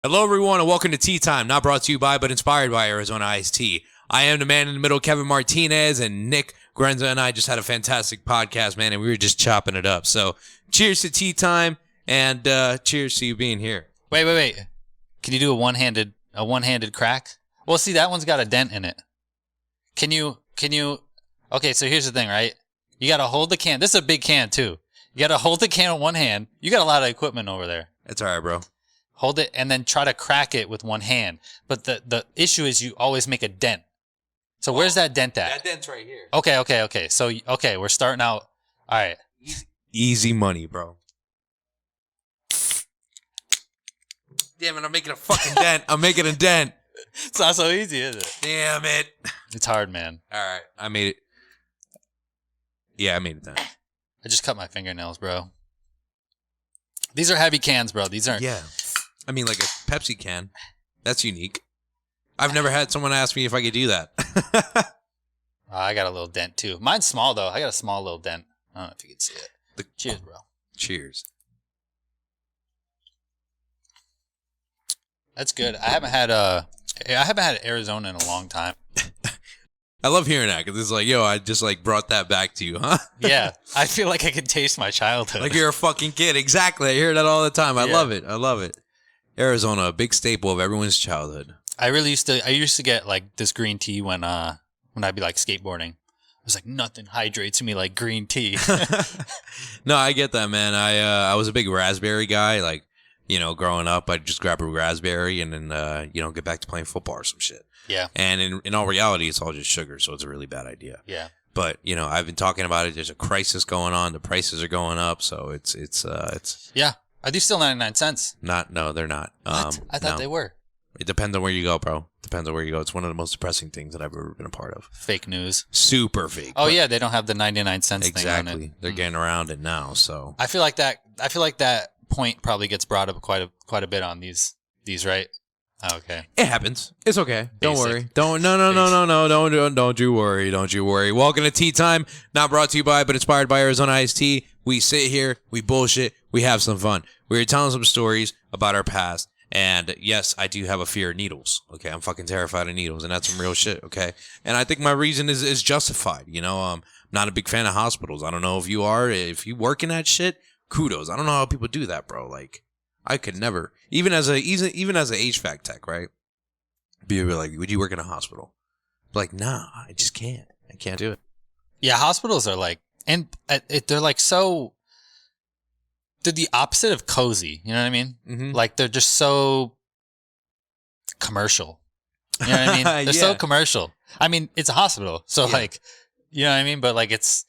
Hello, everyone, and welcome to Tea Time, not brought to you by, but inspired by Arizona Iced Tea. I am the man in the middle, Kevin Martinez, and Nick Grunza and I just had a fantastic podcast, man, and we were just chopping it up. So, cheers to Tea Time, and cheers to you being here. Wait. Can you do a one-handed crack? Well, see, that one's got a dent in it. Can you? Okay, so here's the thing, right? You got to hold the can. This is a big can, too. You got to hold the can with one hand. You got a lot of equipment over there. It's all right, bro. Hold it and then try to crack it with one hand. But the issue is you always make a dent. So where's that dent at? That dent's right here. Okay. So, we're starting out. All right. Easy money, bro. Damn it, I'm making a fucking dent. I'm making a dent. It's not so easy, is it? Damn it. It's hard, man. All right, I made it. Yeah, I made it then. I just cut my fingernails, bro. These are heavy cans, bro. These aren't. Yeah. I mean, like a Pepsi can. That's unique. I've never had someone ask me if I could do that. I got a little dent, too. Mine's small, though. I got a small little dent. I don't know if you can see it. Cheers, bro. Cheers. That's good. I haven't had Arizona in a long time. I love hearing that because it's like, yo, I just like brought that back to you, huh? Yeah, I feel like I can taste my childhood. Like you're a fucking kid. Exactly. I hear that all the time. I love it. Arizona, a big staple of everyone's childhood. I used to get like this green tea when I'd be like skateboarding. I was like, nothing hydrates me like green tea. No, I get that, man. I was a big raspberry guy. Like, you know, growing up, I'd just grab a raspberry and then, get back to playing football or some shit. Yeah. And in all reality, it's all just sugar, so it's a really bad idea. Yeah. But, you know, I've been talking about it. There's a crisis going on. The prices are going up, so it's. Yeah. Are these still 99 cents? No, they're not. What? I thought they were. It depends on where you go, bro. Depends on where you go. It's one of the most depressing things that I've ever been a part of. Fake news. Super fake. Oh, yeah. They don't have the 99 cents thing on it. Exactly. They're getting around it now, so. I feel like that point probably gets brought up quite a bit on these, right? Oh, okay. It happens. It's okay. Don't Basic. worry. No. Don't you worry. Don't you worry. Welcome to Tea Time. Not brought to you by, but inspired by Arizona Iced Tea. We sit here, we bullshit, we have some fun. We're telling some stories about our past. And yes, I do have a fear of needles. Okay, I'm fucking terrified of needles, and that's some real shit. Okay, and I think my reason is justified. You know, I'm not a big fan of hospitals. I don't know if you are. If you work in that shit, kudos. I don't know how people do that, bro. Like, I could never. Even as a HVAC tech, right? People be like, "Would you work in a hospital?" Like, nah, I just can't. I can't do it. Yeah, hospitals are like, and they're like so. They're the opposite of cozy. You know what I mean? Mm-hmm. Like they're just so commercial. You know what I mean? They're so commercial. I mean, it's a hospital, so like, you know what I mean? But like, it's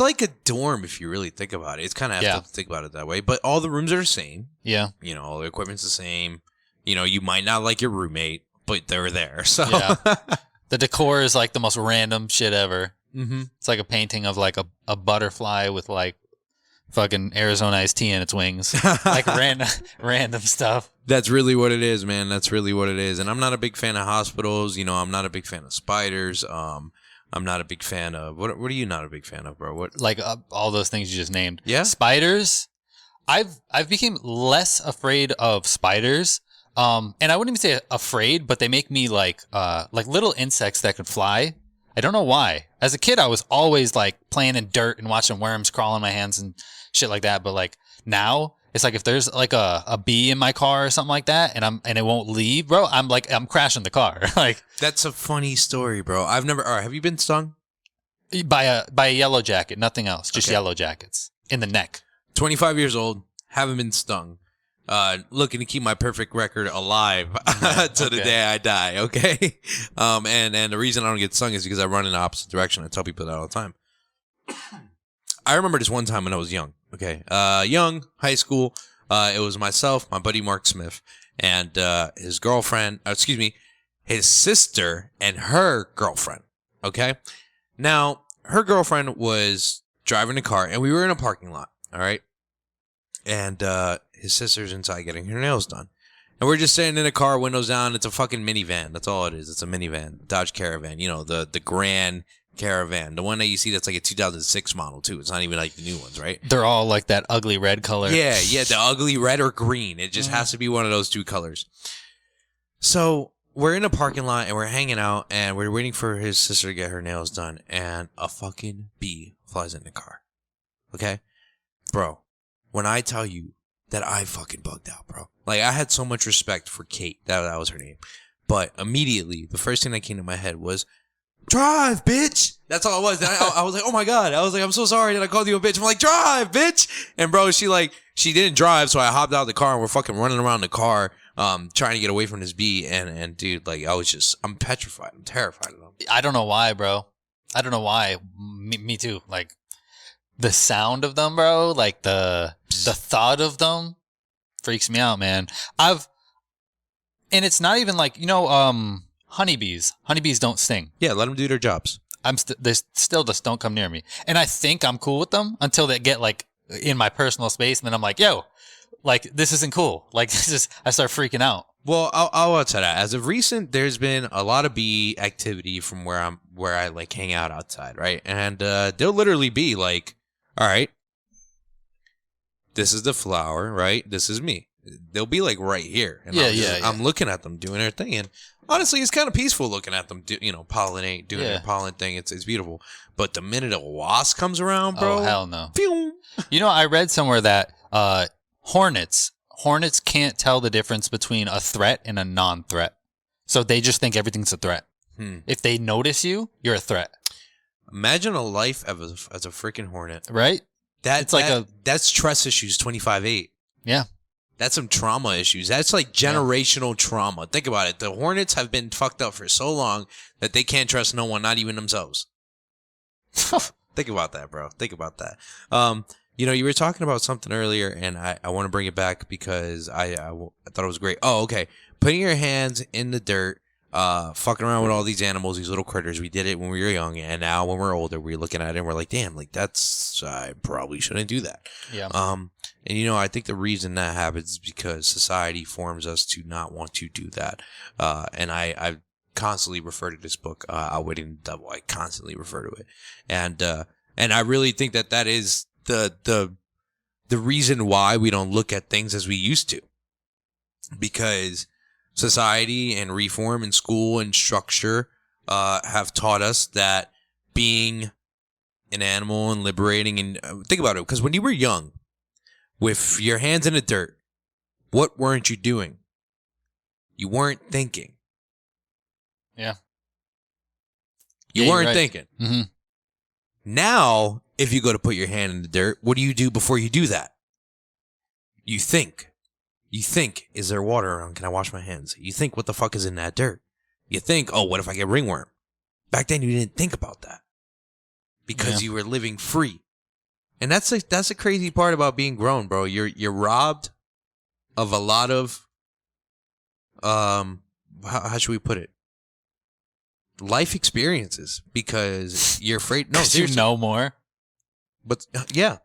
like a dorm if you really think about it. It's kind of have to think about it that way. But all the rooms are the same. Yeah. You know, all the equipment's the same. You know, you might not like your roommate, but they're there. So the decor is like the most random shit ever. Mm-hmm. It's like a painting of like a butterfly with like fucking Arizona Iced Tea in its wings. Like random stuff. That's really what it is, man. That's really what it is. And I'm not a big fan of hospitals. You know, I'm not a big fan of spiders. I'm not a big fan of what are you not a big fan of, bro? What like all those things you just named? Yeah, spiders. I've become less afraid of spiders. And I wouldn't even say afraid, but they make me like little insects that could fly. I don't know why. As a kid, I was always like playing in dirt and watching worms crawl in my hands and shit like that. But like now, it's like if there's like a bee in my car or something like that, and it won't leave, bro, I'm crashing the car. Like that's a funny story, bro. I've never. All right, have you been stung by a yellow jacket? Nothing else, just yellow jackets in the neck. 25 years old, haven't been stung. Looking to keep my perfect record alive to the day I die. Okay. And the reason I don't get stung is because I run in the opposite direction. I tell people that all the time. I remember this one time when I was young. Okay. Young, high school. It was myself, my buddy Mark Smith, and his girlfriend, his sister and her girlfriend. Okay. Now, her girlfriend was driving a car, and we were in a parking lot. All right. And his sister's inside getting her nails done. And we're just sitting in a car, windows down. It's a fucking minivan. That's all it is. It's a minivan, Dodge Caravan. You know, the grand Caravan, the one that you see that's like a 2006 model too. It's not even like the new ones, right? They're all like that ugly red color. Yeah, the ugly red or green. It just has to be one of those two colors. So we're in a parking lot and we're hanging out and we're waiting for his sister to get her nails done, and a fucking bee flies in the car. Okay, bro. When I tell you that I fucking bugged out, bro. Like, I had so much respect for Kate. That was her name. But immediately, the first thing that came to my head was, drive, bitch. That's all it was. And I was like, oh my God. I was like, I'm so sorry that I called you a bitch. I'm like, drive, bitch. And bro, she didn't drive. So I hopped out of the car and we're fucking running around the car, trying to get away from this bee. And dude, like, I'm petrified. I'm terrified of them. I don't know why, bro. I don't know why. Me too. Like, the sound of them, bro. Like the thought of them freaks me out, man. And it's not even like, honeybees. Honeybees don't sting. Yeah, let them do their jobs. They still just don't come near me. And I think I'm cool with them until they get like in my personal space, and then I'm like, yo, like, this isn't cool. Like, I start freaking out. Well, I'll tell that. As of recent, there's been a lot of bee activity from where I like hang out outside, right? And they'll literally be like, all right, this is the flower, right? This is me. They'll be like right here. And I'm looking at them doing their thing. And honestly, it's kind of peaceful looking at them, pollinate, doing their pollen thing. It's beautiful. But the minute a wasp comes around, bro. Oh, hell no. Pew. I read somewhere that hornets can't tell the difference between a threat and a non-threat. So they just think everything's a threat. If they notice you, you're a threat. Imagine a life as a freaking hornet. Right? That's trust issues 25/8. Yeah. That's some trauma issues. That's like generational trauma. Think about it. The hornets have been fucked up for so long that they can't trust no one, not even themselves. Think about that, bro. Think about that. You were talking about something earlier, and I want to bring it back because I thought it was great. Oh, okay. Putting your hands in the dirt, fucking around with all these animals, these little critters. We did it when we were young, and now when we're older, we're looking at it and we're like, damn, like I probably shouldn't do that. Yeah. And I think the reason that happens is because society forms us to not want to do that. And I constantly refer to this book, Outwitting the Devil. I constantly refer to it. And I really think that is the reason why we don't look at things as we used to. Because society and reform and school and structure have taught us that being an animal and liberating, and think about it, because when you were young, with your hands in the dirt, what weren't you doing? You weren't thinking. Yeah. You weren't thinking. Mm-hmm. Now, if you go to put your hand in the dirt, what do you do before you do that? You think. You think, is there water around? Can I wash my hands? You think, what the fuck is in that dirt? You think, oh, what if I get ringworm? Back then, you didn't think about that because you were living free. And that's the crazy part about being grown, bro. You're robbed of a lot of, how should we put it? Life experiences, because you're afraid. No, you know more. But yeah,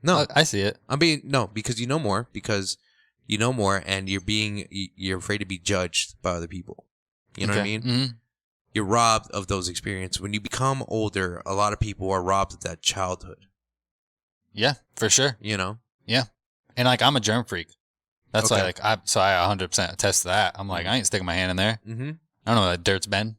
no, I see it. because you know more, and you're afraid to be judged by other people. You know what I mean? Mm-hmm. You're robbed of those experiences. When you become older, a lot of people are robbed of that childhood. Yeah, for sure. Yeah. And like, I'm a germ freak. That's why, like, I 100% attest to that. I'm like, I ain't sticking my hand in there. Mm-hmm. I don't know what that dirt's been.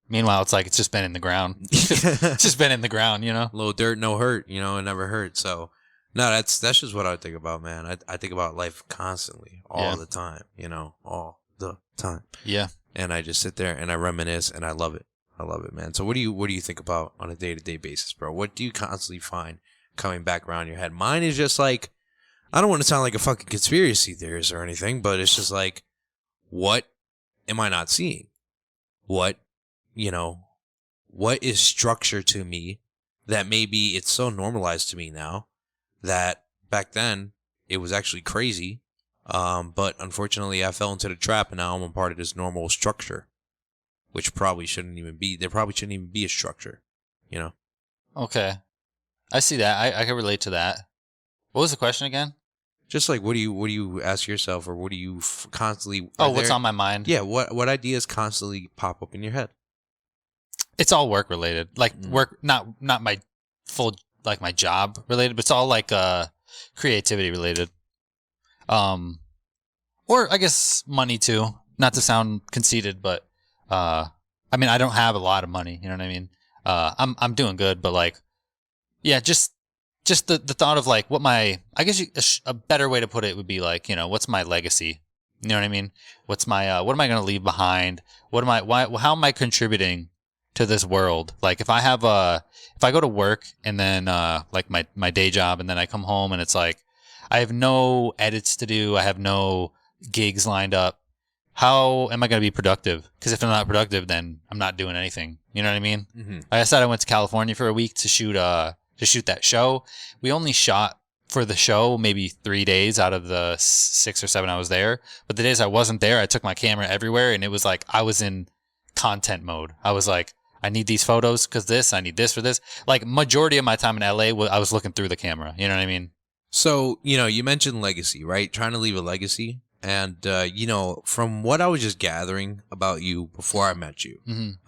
Meanwhile, it's like, it's just been in the ground. It's just been in the ground, A little dirt, no hurt, it never hurt. So, no, that's just what I think about, man. I think about life constantly, all the time, all the time. Yeah. And I just sit there and I reminisce, and I love it. I love it, man. So what do you think about on a day-to-day basis, bro? What do you constantly find coming back around your head? Mine is just like, I don't want to sound like a fucking conspiracy theorist or anything, but it's just like, what am I not seeing? What is structure to me that maybe it's so normalized to me now that back then it was actually crazy. But unfortunately I fell into the trap, and now I'm a part of this normal structure, which probably shouldn't even be. There probably shouldn't even be a structure, Okay. I see that. I can relate to that. What was the question again? Just like, what do you ask yourself, or what do you constantly? What's on my mind? Yeah. What ideas constantly pop up in your head? It's all work related, like work, not my full, like my job related, but it's all like creativity related. Or I guess money too. Not to sound conceited, but I mean, I don't have a lot of money. You know what I mean? I'm doing good, but like, yeah, just the thought of like I guess a better way to put it would be like, what's my legacy? You know what I mean? What's my what am I going to leave behind? How am I contributing to this world? Like if I go to work and then like my day job, and then I come home and it's like I have no edits to do, I have no gigs lined up. How am I going to be productive? Because if I'm not productive, then I'm not doing anything. You know what I mean? Mm-hmm. Like I said, I went to California for a week to shoot that show. We only shot for the show maybe 3 days out of the 6 or 7 I was there. But the days I wasn't there, I took my camera everywhere, and it was like I was in content mode. I was like, I need these photos because I need this for this. Like majority of my time in LA, I was looking through the camera. You know what I mean? So, you mentioned legacy, right? Trying to leave a legacy. And, from what I was just gathering about you before I met you,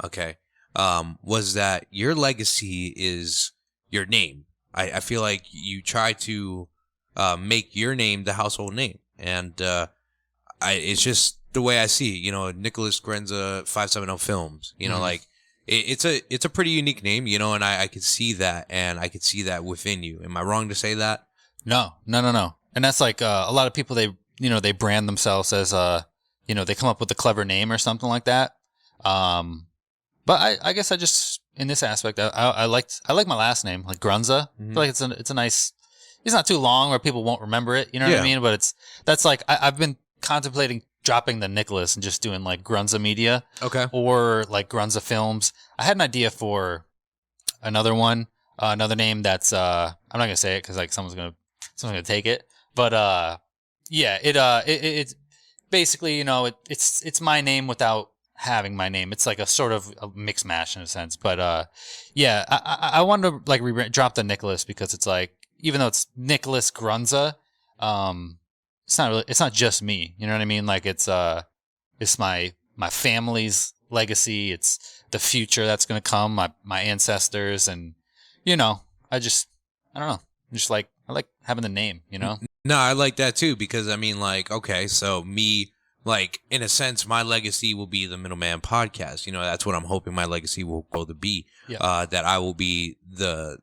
okay, was that your legacy is your name. I feel like you try to make your name the household name. And it's just the way I see it, Nicholas Grunza 570 Films, like it's a pretty unique name, and I could see that, and I could see that within you. Am I wrong to say that? No. And that's like a lot of people, they brand themselves as they come up with a clever name or something like that. But I guess I just, in this aspect, I like my last name, like Grunza. I feel like it's a nice. It's not too long where people won't remember it. You know what I mean? But that's like I've been contemplating dropping the Nicholas and just doing like Grunza Media, okay, or like Grunza Films. I had an idea for another one, another name that's I'm not gonna say it because like someone's gonna take it. But yeah, it's basically it's my name without having my name. It's like a sort of a mix mash in a sense. But yeah, I wanted to like drop the Nicholas because it's like, even though it's Nicholas Grunza, it's not just me. You know what I mean? Like it's my family's legacy. It's the future that's gonna come. My ancestors, and I don't know. I like having the name. No, I like that too, because I mean, like, okay, so me, like, in a sense, my legacy will be the Middleman Podcast. That's what I'm hoping my legacy will grow to be. Yeah. That I will be the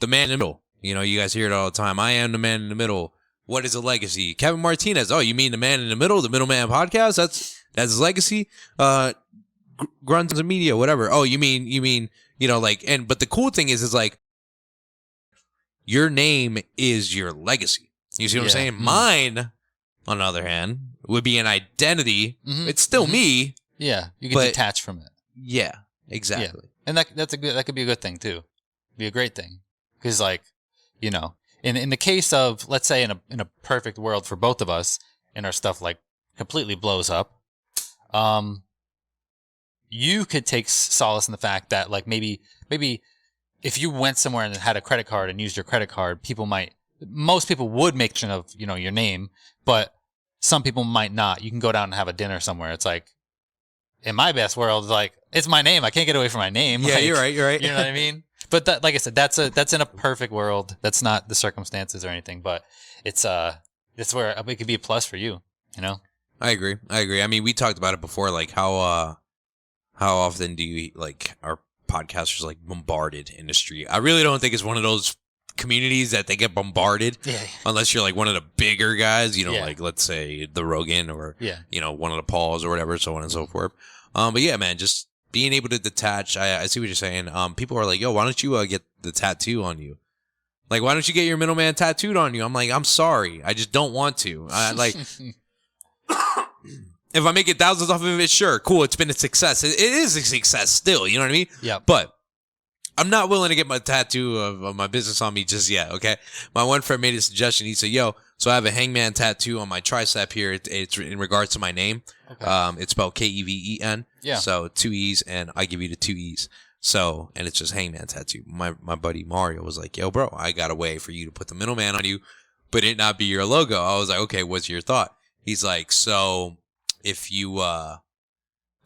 man in the middle. You guys hear it all the time. I am the man in the middle. What is a legacy? Kevin Martinez. Oh, you mean the man in the middle, the Middleman Podcast? That's his legacy. Grunza Media, whatever. Oh, you mean, but the cool thing is like, your name is your legacy. You see what I'm saying? Mine, on the other hand, would be an identity. It's still me. Yeah, you get detached from it. Yeah, exactly. Yeah. And that could be a good thing too. Be a great thing, because like, in the case of, let's say in a perfect world for both of us, and our stuff like completely blows up, you could take solace in the fact that like maybe if you went somewhere and had a credit card and used your credit card, most people would make mention of, your name, but some people might not. You can go down and have a dinner somewhere. It's like, in my best world, like, it's my name. I can't get away from my name. Yeah, like, you're right. You know what I mean? But that, like I said, that's in a perfect world. That's not the circumstances or anything, but it's where it could be a plus for you, I agree. I mean, we talked about it before, like how often do you, like, our podcasters like bombarded in the street? I really don't think it's one of those communities that they get bombarded, unless you're like one of the bigger guys, like let's say the Rogan or one of the Pauls or whatever, so on and so forth. But yeah, man, just being able to detach. I see what you're saying. People are like, yo, why don't you get the tattoo on you? Like, why don't you get your Middleman tattooed on you? I'm like, I'm sorry, I just don't want to. Like, if I make it thousands off of it, sure, cool, it's been a success. It is a success still, you know what I mean? Yeah. But I'm not willing to get my tattoo of my business on me just yet, okay? My one friend made a suggestion. He said, yo, so I have a hangman tattoo on my tricep here. It's in regards to my name. Okay. It's spelled Keven. Yeah. So 2 E's, and I give you the 2 E's. So, and it's just hangman tattoo. My buddy Mario was like, yo, bro, I got a way for you to put the middleman on you, but it not be your logo. I was like, okay, what's your thought? He's like, so if you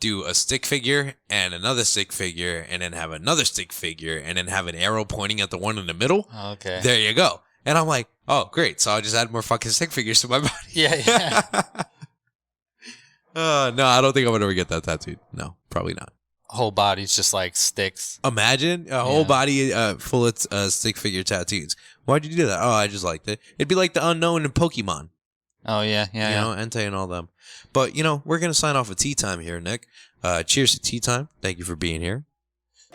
do a stick figure and another stick figure and then have another stick figure and then have an arrow pointing at the one in the middle. Okay. There you go. And I'm like, oh, great. So I'll just add more fucking stick figures to my body. Yeah. No, I don't think I would ever get that tattooed. No, probably not. Whole body's just like sticks. Imagine a whole body full of stick figure tattoos. Why'd you do that? Oh, I just liked it. It'd be like the unknown in Pokemon. Oh, yeah. You know, Entei and all them. But, we're going to sign off with tea time here, Nick. Cheers to tea time. Thank you for being here.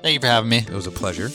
Thank you for having me. It was a pleasure.